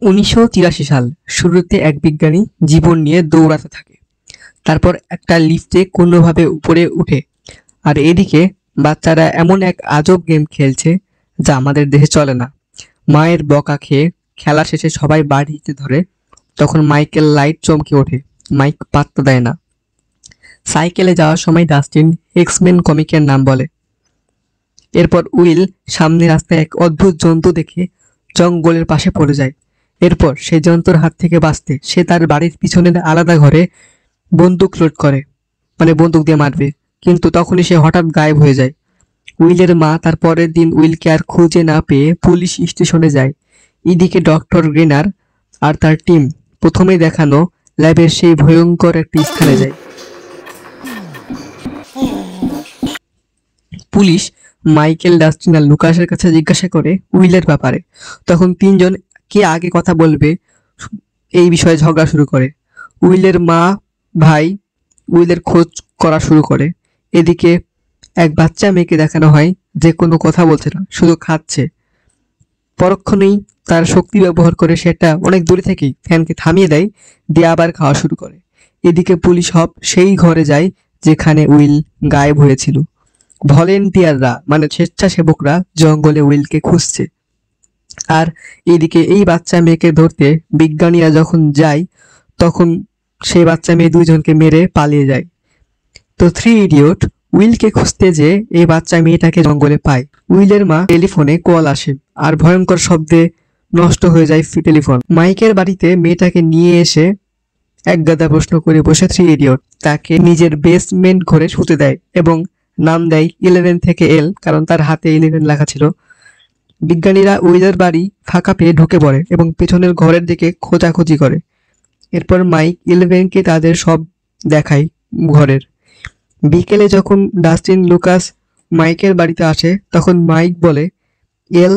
1983 সাল। শুরুতে এক বিজ্ঞানী জীবন নিয়ে দৌড়াতে থাকে, তারপর একটা লিফটে কোনোভাবে উপরে উঠে। আর এদিকে বাচ্চারা এমন এক আজব গেম খেলছে যা আমাদের দেশে চলে না। মায়ের বকা খেয়ে খেলা শেষে সবাই বাড়িতে ধরে, তখন মাইকেল লাইট চমকে ওঠে। মাইক পাত্তা দেয় না। সাইকেলে যাওয়ার সময় ডাস্টিন এক্সমেন কমিকের নাম বলে। এরপর উইল সামনে রাস্তায় এক অদ্ভুত জন্তু দেখে জঙ্গলের পাশে পড়ে যায়। এরপর সেই জন্তুর হাত থেকে বাঁচতে সে তার বাড়ির পিছনের আলাদা ঘরে বন্দুক লোড করে, মানে বন্দুক দিয়ে মারবে, কিন্তু তখনই সে হঠাৎ গায়েব হয়ে যায়। উইলের মা তার পরের দিন উইলকে আর খুঁজে না পেয়ে পুলিশ স্টেশনে যায়। এদিকে ডক্টর গ্রেনার আর তার টিম প্রথমেই দেখানো ল্যাবের সেই ভয়ঙ্কর একটি স্থানে যায়। পুলিশ মাইকেল, ডাস্টিন আর লুকাসের কাছে জিজ্ঞাসা করে উইলের ব্যাপারে। তখন তিনজন কে আগে কথা বলবে এই বিষয়ে ঝগড়া শুরু করে। উইলের মা ভাই উইলের খোঁজ করা শুরু করে। এদিকে এক বাচ্চা মেয়েকে দেখানো হয় যে কোনো কথা বলছে না, শুধু খাচ্ছে। পরক্ষণেই তার শক্তি ব্যবহার করে সেটা অনেক দূরে থেকেই ফ্যানকে থামিয়ে দেয়, দিয়ে আবার খাওয়া শুরু করে। এদিকে পুলিশ সব সেই ঘরে যায় যেখানে উইল গায়েব হয়েছিল। ভলেন্টিয়াররা মানে স্বেচ্ছাসেবকরা জঙ্গলে উইলকে খুঁজছে। আর এদিকে এই বাচ্চা মেয়েকে ধরতে বিজ্ঞানীরা যখন যায়, তখন সেই বাচ্চা মেয়ে দুইজনকে মেরে পালিয়ে যায়। তো থ্রি ইডিয়ট উইলকে খুঁজতে যে এই বাচ্চা মেয়েটাকে জঙ্গলে পায়। উইলের মা টেলিফোনে কল আসে আর ভয়ঙ্কর শব্দে নষ্ট হয়ে যায় টেলিফোন। মাইকের বাড়িতে মেয়েটাকে নিয়ে এসে এক গাদা প্রশ্ন করে বসে থ্রি ইডিয়ট তাকে নিজের বেসমেন্ট ঘরে শুতে দেয় এবং নাম দেয় 11 থেকে এল, কারণ তার হাতে 11 লেখা ছিল। বিজ্ঞানীরা উইলের বাড়ি ফাঁকা পেয়ে ঢুকে পড়ে এবং পেছনের ঘরের দিকে খোঁজাখুঁজি করে। এরপর মাইক 11কে তাদের সব দেখায় ঘরের। বিকেলে যখন ডাস্টিন, লুকাস মাইকের বাড়িতে আসে, তখন মাইক বলে এল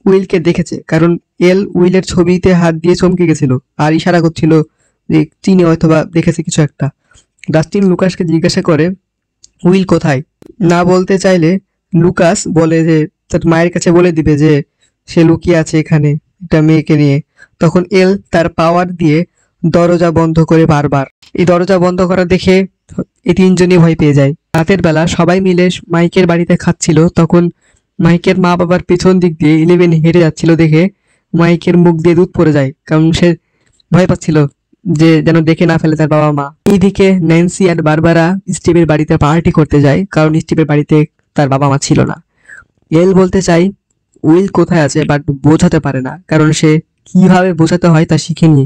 উইলকে দেখেছে, কারণ এল উইলের ছবিতে হাত দিয়ে চমকে গেছিল আর ইশারা করছিল যে চিনি হয়তোবা দেখেছে কিছু একটা। ডাস্টিন লুকাসকে জিজ্ঞাসা করে উইল কোথায়। না বলতে চাইলে লুকাস বলে যে তার মায়ের কাছে বলে দিবে যে সে লুকিয়ে আছে এখানে একটা মেয়েকে নিয়ে। তখন এল তার পাওয়ার দিয়ে দরজা বন্ধ করে বারবার। এই দরজা বন্ধ করা দেখে এই তিনজনই ভয় পেয়ে যায়। রাতের বেলা সবাই মিলে মাইকের বাড়িতে খাচ্ছিল, তখন মাইকের মা বাবার পেছন দিক দিয়ে 11 হেঁটে যাচ্ছিল দেখে মাইকের মুখ দিয়ে দুধ পড়ে যায়, কারণ সে ভয় পাচ্ছিল যে যেন দেখে না ফেলে তার বাবা মা। এইদিকে ন্যান্সি আর বারবারা স্টিভের বাড়িতে পার্টি করতে যায়, কারণ স্টিভের বাড়িতে তার বাবা মা ছিল না। এল বলতে চাই উইল কোথায় আছে, বাট বোঝাতে পারে না, কারণ সে কিভাবে বোঝাতে হয় তা শিখেনি।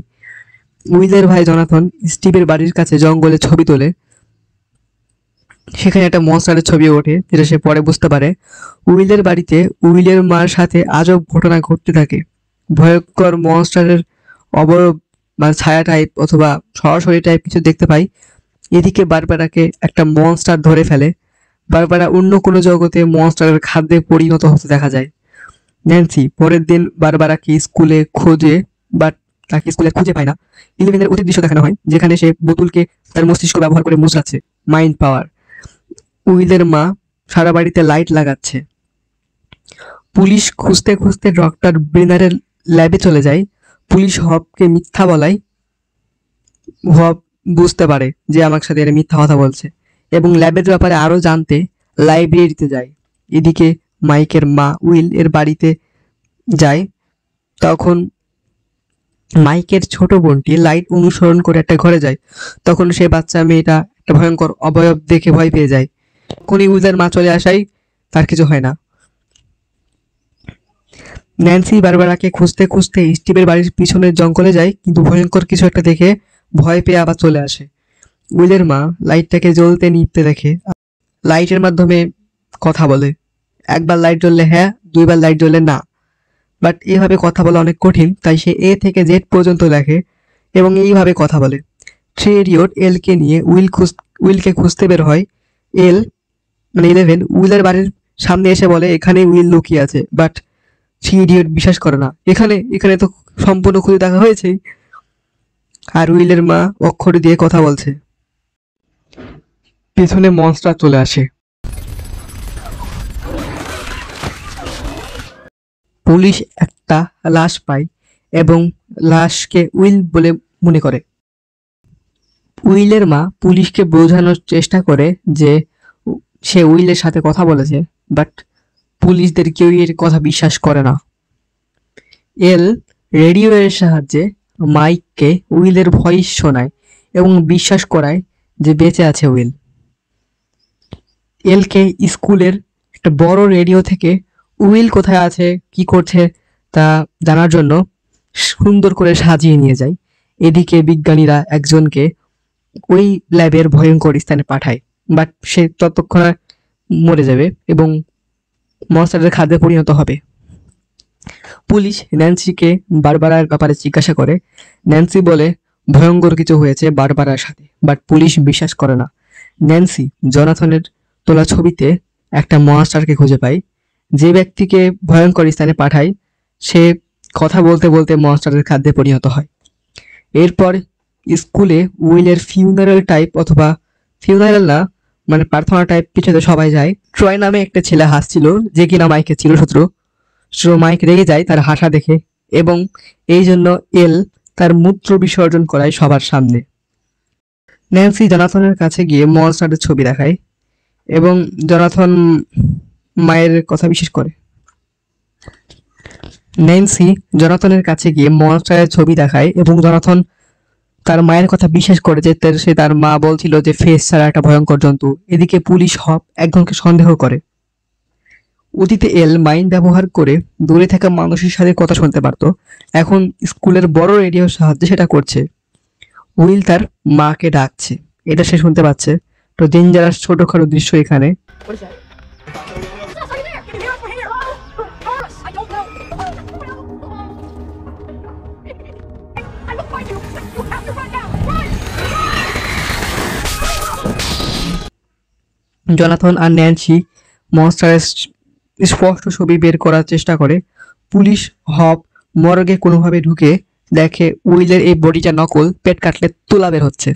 উইলের ভাই জনাথন স্টিভের বাড়ির কাছে জঙ্গলে ছবি তোলে। সেখানে একটা মনস্টারের ছবি ওঠে, যেটা সে পরে বুঝতে পারে। উইলের বাড়িতে উইলের মার সাথে আজব ঘটনা ঘটতে থাকে। ভয়ঙ্কর মনস্টারের অবয়ব বা ছায়া টাইপ অথবা সরাসরি টাইপ কিছু দেখতে পাই। এদিকে বারবারাকে একটা মনস্টার ধরে ফেলে। বারবারা অন্য কোনো জগতে মনস্টারের খাদ্যে পরিণত হতে দেখা যায়। ন্যান্সি পরের দিন বারবারাকে স্কুলে খোঁজে, বাট তাকে স্কুলে খুঁজে পায় না। 11-এর অতীত দৃশ্য দেখানো হয়, যেখানে সে বোতলকে তার মস্তিষ্ক ব্যবহার করে মুচড়াচ্ছে, মাইন্ড পাওয়ার। উইলের মা সারা বাড়িতে লাইট লাগাচ্ছে। পুলিশ খুঁজতে খুঁজতে ডক্টর ব্রেনারের ল্যাবে চলে যায়। পুলিশ হবকে মিথ্যা বলায় হব বুঝতে পারে যে আমার সাথে এরা মিথ্যা কথা বলছে এবং ল্যাবের ব্যাপারে আরো জানতে লাইব্রেরিতে যায়। এদিকে মাইকের মা উইল এর বাড়িতে যায়। তখন মাইকের ছোট বোনটি লাইট অনুসরণ করে একটা ঘরে যায়। তখন সে বাচ্চা মেয়েটা একটা ভয়ঙ্কর অবয়ব দেখে ভয় পেয়ে যায়। তখনই উইলের মা চলে আসায় তার কিছু হয় না। ন্যান্সি বারবারাকে খুঁজতে খুঁজতে স্টিভের বাড়ির পিছনের জঙ্গলে যায়, কিন্তু ভয়ঙ্কর কিছু একটা দেখে ভয় পেয়ে আবার চলে আসে। উইলের মা লাইটটাকে জ্বলতে নিভতে দেখে, লাইটের মাধ্যমে কথা বলে। একবার লাইট জ্বললে হ্যাঁ, দুইবার লাইট জ্বললে না। বাট এইভাবে কথা বলা অনেক কঠিন, তাই সে এ থেকে জেড পর্যন্ত লেখে এবং এইভাবে কথা বলে। থ্রি ইডিয়ট এলকে নিয়ে উইলকে খুঁজতে বের হয়। এল মানে 11 উইলের বাড়ির সামনে এসে বলে এখানে উইল লুকিয়ে আছে, বাট থ্রি ইডিয়ট বিশ্বাস করে না। এখানে এখানে তো সম্পূর্ণ খুঁজে দেখা হয়েছেই। আর উইলের মা অক্ষর দিয়ে কথা বলছে। পেছনে মনস্টার চলে আসে। পুলিশ একটা লাশ পায় এবং লাশকে উইল বলে মনে করে। উইলের মা পুলিশকে বোঝানোর চেষ্টা করে যে সে উইলের সাথে কথা বলেছে, বাট পুলিশদের কেউ এর কথা বিশ্বাস করে না। এল রেডিও এর সাহায্যে মাইককে উইলের ভয়েস শোনায় এবং বিশ্বাস করায় যে বেঁচে আছে উইল। এলকে স্কুলের একটা বড় রেডিও থেকে উইল কোথায় আছে, কি করছে তা জানার জন্য সুন্দর করে সাজিয়ে নিয়ে যায়। এদিকে বিজ্ঞানীরা একজনকে ওই ল্যাবের ভয়ঙ্কর স্থানে পাঠায়, বাট সে ততক্ষণে মরে যাবে এবং মনস্টারের খাদ্যে পরিণত হবে। পুলিশ ন্যান্সিকে বারবারার ব্যাপারে জিজ্ঞাসা করে। ন্যান্সি বলে ভয়ঙ্কর কিছু হয়েছে বারবারার সাথে, বাট পুলিশ বিশ্বাস করে না। ন্যান্সি জনাথনের তোলা ছবিতে একটা মনস্টারকে খুঁজে পায়। যে ব্যক্তিকে ভয়ঙ্কর স্থানে পাঠায় সে কথা বলতে বলতে মনস্টারের খাদ্যে পরিণত হয়। এরপর স্কুলে উইলের ফিউনারাল টাইপ অথবা ফিউনারাল না মানে প্রার্থনা টাইপ পিছনে সবাই যায়। ট্রয় নামে একটা ছেলে হাসছিল যে কিনা মাইকের চিরশত্রু। মাইক রেগে যায় তার হাসা দেখে এবং এই জন্য এল তার মূত্র বিসর্জন করায় সবার সামনে। ন্যান্সি জনাথনের কাছে গিয়ে মনস্টারের ছবি দেখায় এবং জনাথন মায়ের কথা বিশ্বাস করে। ন্যান্সি জনাথনের কাছে গিয়ে মনস্টারের ছবি দেখায় এবং জনাথন তার মায়ের কথা বিশ্বাস করে যে সে তার মা বলছিল যে ফেস ছাড়া একটা ভয়ঙ্কর জন্তু। এদিকে পুলিশ হপ একজনকে সন্দেহ করে। অতীতে এল মাইন্ড ব্যবহার করে দূরে থাকা মানুষের সাথে কথা শুনতে পারতো, এখন স্কুলের বড় রেডিওর সাহায্যে সেটা করছে। উইল তার মাকে ডাকছে, এটা সে শুনতে পাচ্ছে। তো ডেঞ্জারাস ছোটখাটো দৃশ্য এখানে। জনাথন আর ন্যান্সি মনস্টারের স্পষ্ট ছবি বের করার চেষ্টা করে। পুলিশ হপ মর্গে কোনোভাবে ঢুকে দেখে উইলের এই বডিটা নকল, পেট কাটলে তুলা বের হচ্ছে।